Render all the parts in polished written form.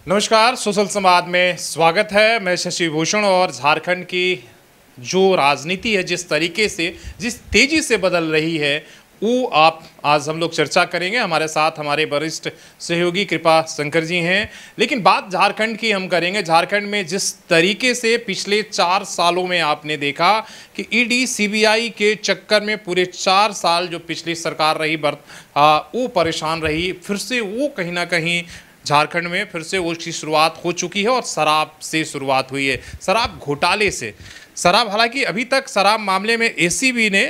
नमस्कार, सोशल संवाद में स्वागत है। मैं शशि भूषण। और झारखंड की जो राजनीति है, जिस तरीके से, जिस तेजी से बदल रही है, वो आज हम लोग चर्चा करेंगे। हमारे साथ हमारे वरिष्ठ सहयोगी कृपा शंकर जी हैं। लेकिन बात झारखंड की हम करेंगे। झारखंड में जिस तरीके से पिछले 4 सालों में आपने देखा कि ईडी सीबीआई के चक्कर में पूरे 4 साल जो पिछली सरकार रही वो परेशान रही। फिर से वो कहीं ना कहीं झारखंड में फिर से उसकी शुरुआत हो चुकी है और शराब से शुरुआत हुई है, शराब घोटाले से। शराब, हालांकि अभी तक शराब मामले में एसीबी ने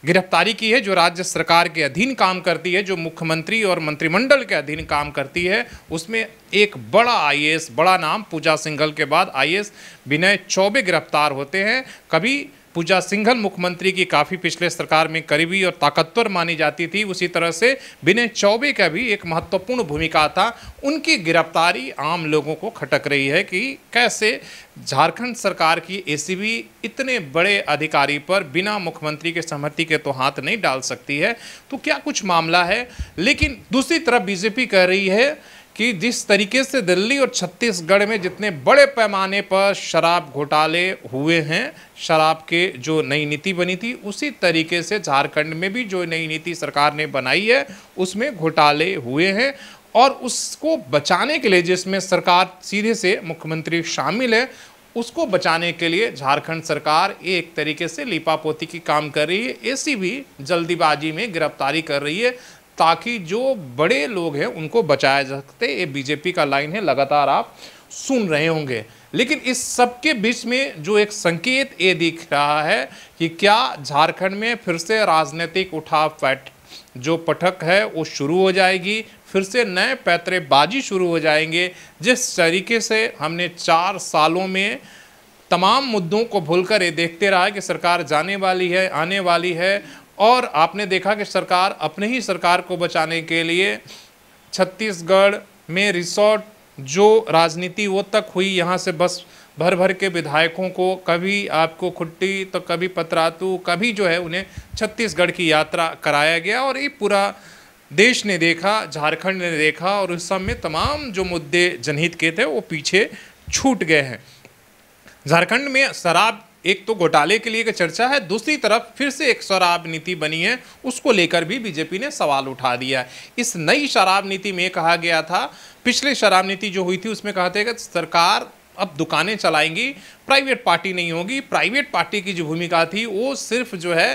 गिरफ्तारी की है, जो राज्य सरकार के अधीन काम करती है, जो मुख्यमंत्री और मंत्रिमंडल के अधीन काम करती है। उसमें एक बड़ा आईएएस, बड़ा नाम, पूजा सिंघल के बाद आईएएस विनय चौबे गिरफ्तार होते हैं। कभी पूजा सिंघल मुख्यमंत्री की काफ़ी पिछले सरकार में करीबी और ताकतवर मानी जाती थी, उसी तरह से विनय चौबे का भी एक महत्वपूर्ण भूमिका था। उनकी गिरफ्तारी आम लोगों को खटक रही है कि कैसे झारखंड सरकार की एसीबी इतने बड़े अधिकारी पर बिना मुख्यमंत्री के सहमति के तो हाथ नहीं डाल सकती है। तो क्या कुछ मामला है। लेकिन दूसरी तरफ बीजेपी कह रही है कि जिस तरीके से दिल्ली और छत्तीसगढ़ में जितने बड़े पैमाने पर शराब घोटाले हुए हैं, शराब के जो नई नीति बनी थी, उसी तरीके से झारखंड में भी जो नई नीति सरकार ने बनाई है उसमें घोटाले हुए हैं। और उसको बचाने के लिए, जिसमें सरकार सीधे से मुख्यमंत्री शामिल है, उसको बचाने के लिए झारखंड सरकार एक तरीके से लीपापोती की काम कर रही है। एसीबी जल्दीबाजी में गिरफ्तारी कर रही है ताकि जो बड़े लोग हैं उनको बचाया जा सकते। ये बीजेपी का लाइन है, लगातार आप सुन रहे होंगे। लेकिन इस सबके बीच में जो एक संकेत ये दिख रहा है कि क्या झारखंड में फिर से राजनीतिक उठापटक जो पटक है वो शुरू हो जाएगी, फिर से नए पैंतरेबाजी शुरू हो जाएंगे। जिस तरीके से हमने 4 सालों में तमाम मुद्दों को भूलकर ये देखते रहा कि सरकार जाने वाली है, आने वाली है, और आपने देखा कि सरकार अपने ही सरकार को बचाने के लिए छत्तीसगढ़ में रिसोर्ट जो राजनीति वो तक हुई, यहाँ से बस भर भर के विधायकों को, कभी आपको खुट्टी तो कभी पतरातू, कभी जो है उन्हें छत्तीसगढ़ की यात्रा कराया गया। और ये पूरा देश ने देखा, झारखंड ने देखा, और उस समय तमाम जो मुद्दे जनहित के थे वो पीछे छूट गए हैं। झारखंड में शराब एक तो घोटाले के लिए चर्चा है, दूसरी तरफ फिर से एक शराब नीति बनी है, उसको लेकर भी बीजेपी ने सवाल उठा दिया। इस नई शराब नीति में कहा गया था, पिछली शराब नीति जो हुई थी उसमें कहा था कि सरकार अब दुकानें चलाएंगी, प्राइवेट पार्टी नहीं होगी। प्राइवेट पार्टी की जो भूमिका थी वो सिर्फ जो है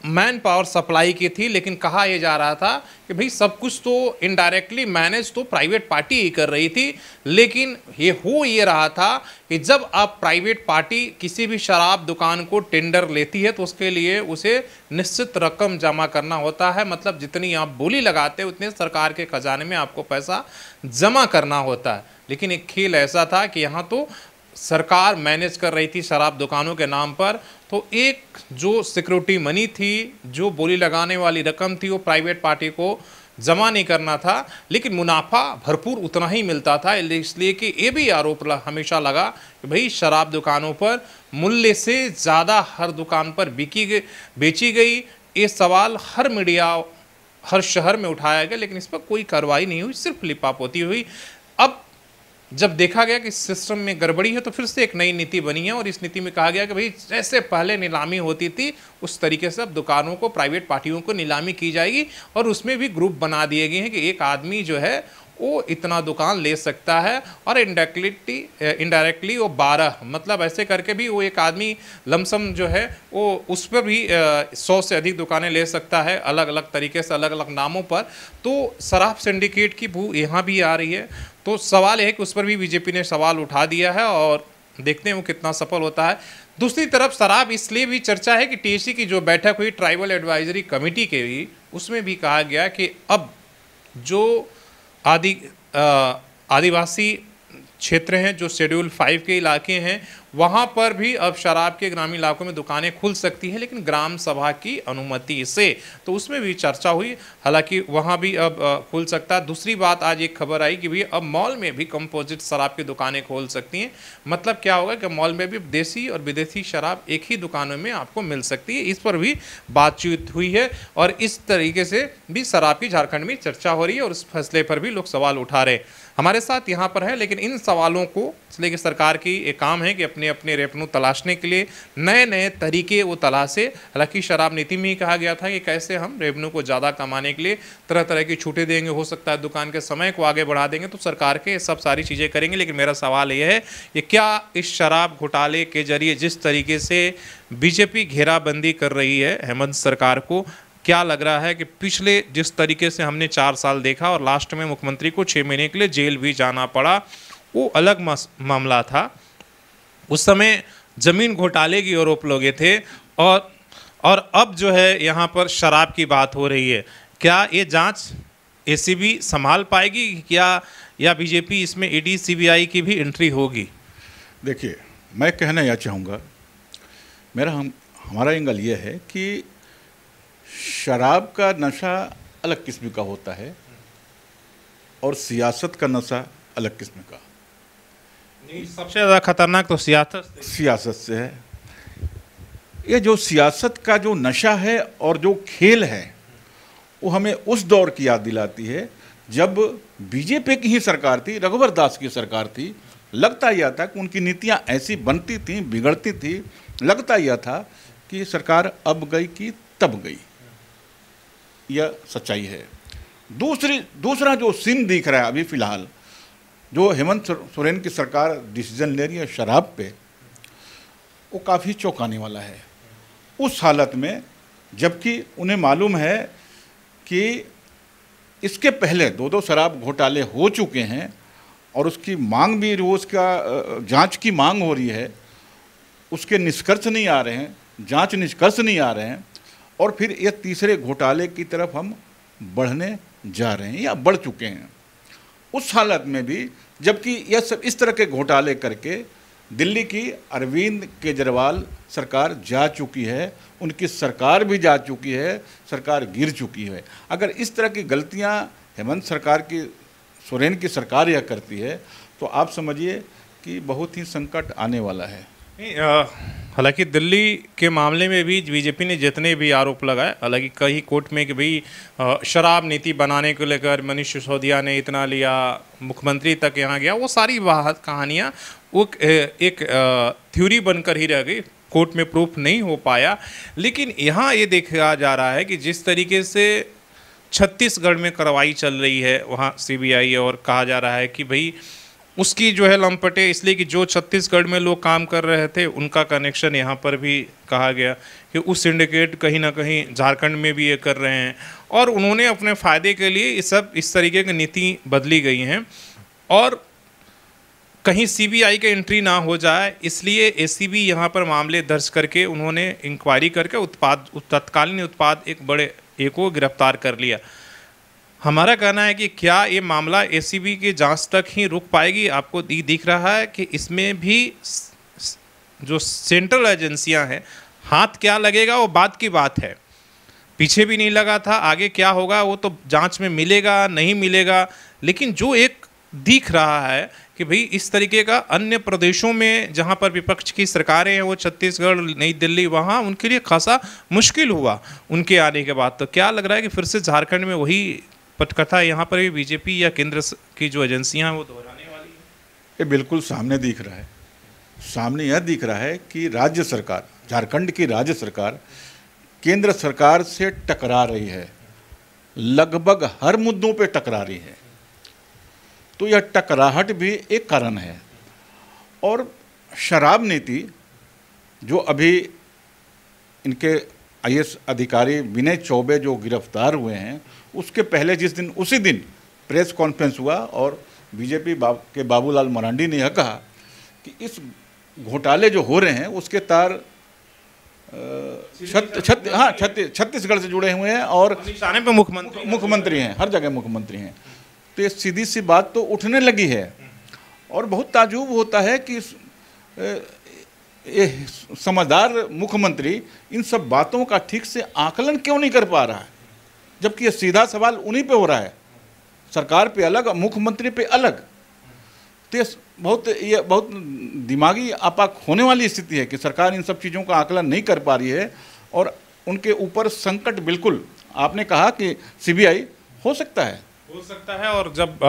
मैन पावर सप्लाई की थी। लेकिन कहा यह जा रहा था कि भाई सब कुछ तो इनडायरेक्टली मैनेज तो प्राइवेट पार्टी ही कर रही थी। लेकिन ये रहा था कि जब आप प्राइवेट पार्टी किसी भी शराब दुकान को टेंडर लेती है तो उसके लिए उसे निश्चित रकम जमा करना होता है। मतलब जितनी आप बोली लगाते हैं उतने सरकार के खजाने में आपको पैसा जमा करना होता है। लेकिन एक खेल ऐसा था कि यहाँ तो सरकार मैनेज कर रही थी शराब दुकानों के नाम पर, तो एक जो सिक्योरिटी मनी थी, जो बोली लगाने वाली रकम थी, वो प्राइवेट पार्टी को जमा नहीं करना था। लेकिन मुनाफा भरपूर उतना ही मिलता था। इसलिए कि ये भी आरोप हमेशा लगा कि भाई शराब दुकानों पर मूल्य से ज़्यादा हर दुकान पर बेची गई। ये सवाल हर मीडिया, हर शहर में उठाया गया, लेकिन इस पर कोई कार्रवाई नहीं हुई, सिर्फ लिपापोती हुई। अब जब देखा गया कि सिस्टम में गड़बड़ी है तो फिर से एक नई नीति बनी है, और इस नीति में कहा गया कि भाई जैसे पहले नीलामी होती थी उस तरीके से अब दुकानों को, प्राइवेट पार्टियों को नीलामी की जाएगी। और उसमें भी ग्रुप बना दिए गए हैं कि एक आदमी जो है वो इतना दुकान ले सकता है, और इनडायरेक्टली वो 12, मतलब ऐसे करके भी वो एक आदमी लमसम जो है वो उस पर भी 100 से अधिक दुकानें ले सकता है, अलग अलग तरीके से, अलग अलग नामों पर। तो शराब सिंडिकेट की भू यहाँ भी आ रही है। तो सवाल है कि उस पर भी बीजेपी ने सवाल उठा दिया है, और देखते हैं वो कितना सफल होता है। दूसरी तरफ शराब इसलिए भी चर्चा है कि टीएसी की जो बैठक हुई ट्राइबल एडवाइजरी कमेटी के भी, उसमें भी कहा गया कि अब जो आदिवासी क्षेत्र हैं, जो शेड्यूल 5 के इलाके हैं, वहाँ पर भी अब शराब के ग्रामीण इलाकों में दुकानें खुल सकती हैं, लेकिन ग्राम सभा की अनुमति से। तो उसमें भी चर्चा हुई, हालांकि वहाँ भी अब खुल सकता है। दूसरी बात, आज एक खबर आई कि भी अब मॉल में भी कंपोजिट शराब की दुकानें खोल सकती हैं। मतलब क्या होगा कि मॉल में भी देसी और विदेशी शराब एक ही दुकानों में आपको मिल सकती है। इस पर भी बातचीत हुई है और इस तरीके से भी शराब की झारखंड में चर्चा हो रही है और उस फैसले पर भी लोग सवाल उठा रहे। हमारे साथ यहाँ पर है, लेकिन इन सवालों को इसलिए कि सरकार की एक काम है कि अपने अपने रेवेन्यू तलाशने के लिए नए नए तरीके वो तलाशे। हालांकि शराब नीति में ही कहा गया था कि कैसे हम रेवेन्यू को ज़्यादा कमाने के लिए तरह तरह की छूटें देंगे, हो सकता है दुकान के समय को आगे बढ़ा देंगे, तो सरकार के सब सारी चीज़ें करेंगे। लेकिन मेरा सवाल यह है कि क्या इस शराब घोटाले के जरिए जिस तरीके से बीजेपी घेराबंदी कर रही है हेमंत सरकार को, क्या लग रहा है कि पिछले जिस तरीके से हमने 4 साल देखा और लास्ट में मुख्यमंत्री को 6 महीने के लिए जेल भी जाना पड़ा, वो अलग मामला था। उस समय जमीन घोटाले की आरोप लगे थे और अब जो है यहाँ पर शराब की बात हो रही है। क्या ये जांच एसीबी संभाल पाएगी क्या, या बीजेपी इसमें ईडी सीबीआई की भी एंट्री होगी? देखिए, मैं कहना यह चाहूँगा, हमारा एंगल ये है कि शराब का नशा अलग किस्म का होता है और सियासत का नशा अलग किस्म का। सबसे ज़्यादा खतरनाक तो सियासत से है। ये जो सियासत का जो नशा है और जो खेल है, वो हमें उस दौर की याद दिलाती है जब बीजेपी की ही सरकार थी, रघुवर दास की सरकार थी। लगता यह था कि उनकी नीतियां ऐसी बनती थीं, बिगड़ती थी, लगता यह था कि सरकार अब गई कि तब गई। यह सच्चाई है। दूसरा जो सीन दिख रहा है अभी फिलहाल, जो हेमंत सोरेन की सरकार डिसीजन ले रही है शराब पे, वो काफ़ी चौंकाने वाला है। उस हालत में जबकि उन्हें मालूम है कि इसके पहले 2 शराब घोटाले हो चुके हैं और उसकी मांग भी रोज़ का जांच की मांग हो रही है, उसके निष्कर्ष नहीं आ रहे हैं, जांच निष्कर्ष नहीं आ रहे हैं, और फिर ये तीसरे घोटाले की तरफ हम बढ़ने जा रहे हैं या बढ़ चुके हैं। उस हालत में भी जबकि यह सब इस तरह के घोटाले करके दिल्ली की अरविंद केजरीवाल सरकार जा चुकी है, उनकी सरकार भी जा चुकी है, सरकार गिर चुकी है। अगर इस तरह की गलतियां हेमंत सरकार की, सोरेन की सरकार यह करती है, तो आप समझिए कि बहुत ही संकट आने वाला है। हालांकि दिल्ली के मामले में भी बीजेपी ने जितने भी आरोप लगाए, हालांकि कई कोर्ट में कि भाई शराब नीति बनाने को लेकर मनीष सिसोदिया ने इतना लिया, मुख्यमंत्री तक यहाँ गया, वो सारी बात कहानियाँ वो एक थ्योरी बनकर ही रह गई, कोर्ट में प्रूफ नहीं हो पाया। लेकिन यहाँ ये देखा जा रहा है कि जिस तरीके से छत्तीसगढ़ में कार्रवाई चल रही है वहाँ सीबीआई, और कहा जा रहा है कि भाई उसकी जो है लंपटे, इसलिए कि जो छत्तीसगढ़ में लोग काम कर रहे थे उनका कनेक्शन यहाँ पर भी कहा गया कि उस सिंडिकेट कहीं ना कहीं झारखंड में भी ये कर रहे हैं, और उन्होंने अपने फ़ायदे के लिए ये सब इस तरीके की नीति बदली गई हैं। और कहीं सीबीआई का एंट्री ना हो जाए इसलिए एसीबी यहाँ पर मामले दर्ज करके उन्होंने इंक्वायरी करके तत्कालीन उत्पाद एक बड़े एक को गिरफ्तार कर लिया। हमारा कहना है कि क्या ये मामला एसीबी की जांच तक ही रुक पाएगी? आपको दिख रहा है कि इसमें भी जो सेंट्रल एजेंसियां हैं हाथ क्या लगेगा वो बात की बात है। पीछे भी नहीं लगा था, आगे क्या होगा वो तो जांच में मिलेगा नहीं मिलेगा। लेकिन जो एक दिख रहा है कि भाई इस तरीके का अन्य प्रदेशों में जहां पर विपक्ष की सरकारें हैं, वो छत्तीसगढ़, नई दिल्ली, वहां उनके लिए खासा मुश्किल हुआ उनके आने के बाद। तो क्या लग रहा है कि फिर से झारखंड में वही पटकथा यहाँ पर भी बीजेपी या केंद्र की जो एजेंसियां हैं वो दोहराने वाली है? ये बिल्कुल सामने दिख रहा है। सामने यह दिख रहा है कि राज्य सरकार, झारखंड की राज्य सरकार केंद्र सरकार से टकरा रही है, लगभग हर मुद्दों पे टकरा रही है। तो यह टकराहट भी एक कारण है। और शराब नीति जो अभी इनके आईएएस अधिकारी विनय चौबे जो गिरफ्तार हुए हैं, उसके पहले उसी दिन प्रेस कॉन्फ्रेंस हुआ और बीजेपी के बाबूलाल मरांडी ने यह कहा कि इस घोटाले जो हो रहे हैं उसके तार छत्तीसगढ़ से जुड़े हुए हैं और निशाने पे मुख्यमंत्री हैं, हर जगह मुख्यमंत्री हैं। तो ये सीधी सी बात तो उठने लगी है। और बहुत ताज्जुब होता है कि ये समझदार मुख्यमंत्री इन सब बातों का ठीक से आकलन क्यों नहीं कर पा रहा है, जबकि ये सीधा सवाल उन्हीं पे हो रहा है, सरकार पे अलग और मुख्यमंत्री पे अलग। तो ये बहुत दिमागी आपाक होने वाली स्थिति है कि सरकार इन सब चीज़ों का आकलन नहीं कर पा रही है और उनके ऊपर संकट बिल्कुल, आपने कहा कि सीबीआई हो सकता है। और जब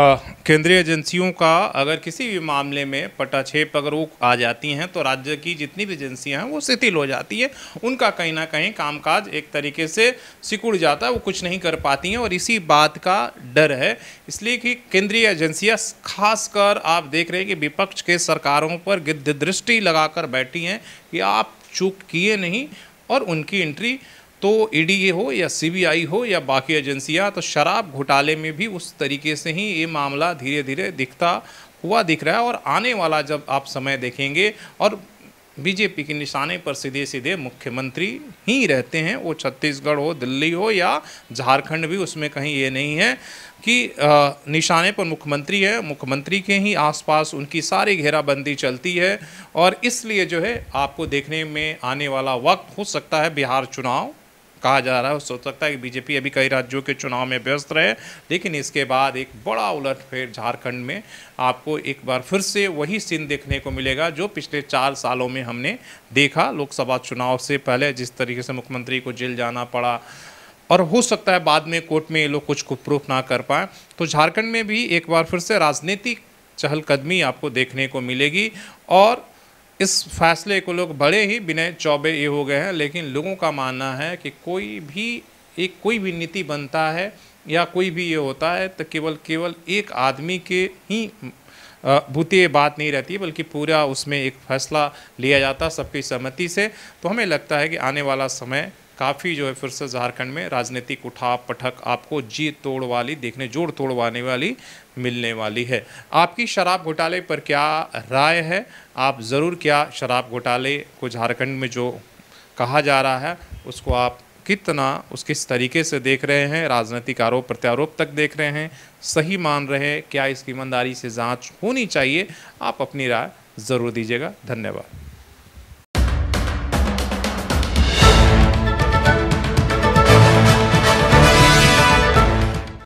केंद्रीय एजेंसियों का अगर किसी भी मामले में पटाक्षेप अगर वो आ जाती हैं तो राज्य की जितनी भी एजेंसियां हैं वो शिथिल हो जाती है, उनका कहीं ना कहीं कामकाज एक तरीके से सिकुड़ जाता है, वो कुछ नहीं कर पाती हैं। और इसी बात का डर है इसलिए कि केंद्रीय एजेंसियां, खासकर आप देख रहे हैं कि विपक्ष के सरकारों पर गिद्ध दृष्टि लगाकर बैठी हैं कि आप चूक किए नहीं, और उनकी एंट्री तो ईडी हो या सीबीआई हो या बाकी एजेंसियां, तो शराब घोटाले में भी उस तरीके से ही ये मामला धीरे धीरे दिख रहा है। और आने वाला जब आप समय देखेंगे और बीजेपी के निशाने पर सीधे सीधे मुख्यमंत्री ही रहते हैं, वो छत्तीसगढ़ हो, दिल्ली हो या झारखंड भी, उसमें कहीं ये नहीं है कि निशाने पर मुख्यमंत्री है, मुख्यमंत्री के ही आसपास उनकी सारी घेराबंदी चलती है। और इसलिए जो है आपको देखने में आने वाला वक्त हो सकता है बिहार चुनाव कहा जा रहा है, हो सकता है कि बीजेपी अभी कई राज्यों के चुनाव में व्यस्त रहे, लेकिन इसके बाद एक बड़ा उलटफेर झारखंड में आपको एक बार फिर से वही सीन देखने को मिलेगा जो पिछले 4 सालों में हमने देखा। लोकसभा चुनाव से पहले जिस तरीके से मुख्यमंत्री को जेल जाना पड़ा, और हो सकता है बाद में कोर्ट में ये लोग कुछ को प्रूफ ना कर पाए, तो झारखंड में भी एक बार फिर से राजनीतिक चहलकदमी आपको देखने को मिलेगी। और इस फैसले को लोग बड़े ही विनय चौबे ये हो गए हैं, लेकिन लोगों का मानना है कि कोई भी नीति बनता है या कोई भी ये होता है तो केवल एक आदमी के ही भूतिए बात नहीं रहती, बल्कि पूरा उसमें एक फैसला लिया जाता सबकी सहमति से। तो हमें लगता है कि आने वाला समय काफ़ी जो है फिर से झारखंड में राजनीतिक उठा पटक आपको जोड़ तोड़वाने वाली मिलने वाली है। आपकी शराब घोटाले पर क्या राय है? आप ज़रूर क्या शराब घोटाले को झारखंड में जो कहा जा रहा है उसको आप किस तरीके से देख रहे हैं? राजनीतिक आरोप प्रत्यारोप तक देख रहे हैं, सही मान रहे हैं, क्या इसकी ईमानदारी से जांच होनी चाहिए? आप अपनी राय ज़रूर दीजिएगा। धन्यवाद।